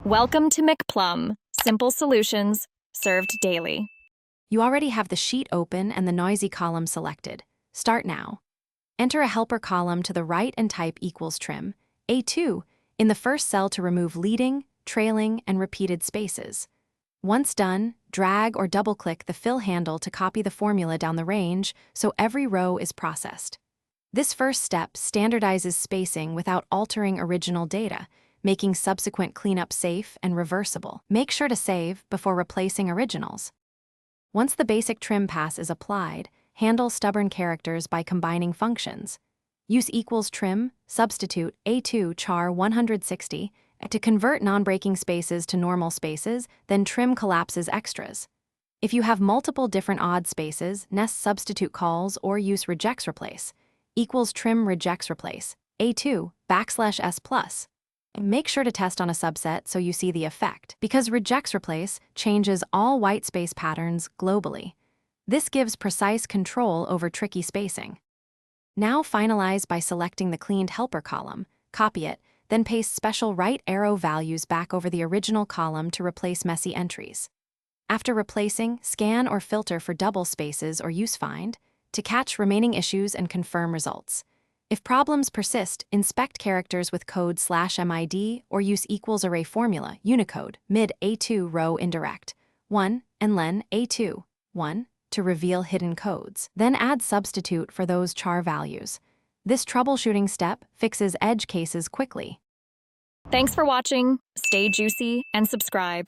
Welcome to McPlum, simple solutions served daily. You already have the sheet open and the noisy column selected. Start now. Enter a helper column to the right and type equals trim, A2, in the first cell to remove leading, trailing, and repeated spaces. Once done, drag or double-click the fill handle to copy the formula down the range so every row is processed. This first step standardizes spacing without altering original data, making subsequent cleanup safe and reversible. Make sure to save before replacing originals. Once the basic trim pass is applied, handle stubborn characters by combining functions. Use equals trim, substitute A2 char 160 to convert non-breaking spaces to normal spaces, then trim collapses extras. If you have multiple different odd spaces, nest substitute calls or use rejects replace. Equals trim rejects replace, A2 \s plus. Make sure to test on a subset so you see the effect, because rejects replace changes all whitespace patterns globally. This gives precise control over tricky spacing. Now finalize by selecting the cleaned helper column, copy it, then paste special right arrow values back over the original column to replace messy entries. After replacing, scan or filter for double spaces or use find to catch remaining issues and confirm results. If problems persist, inspect characters with code /MID or use equals array formula, Unicode, mid A2 row indirect, 1, and len A2, 1, to reveal hidden codes. Then add substitute for those char values. This troubleshooting step fixes edge cases quickly. Thanks for watching. Stay juicy and subscribe.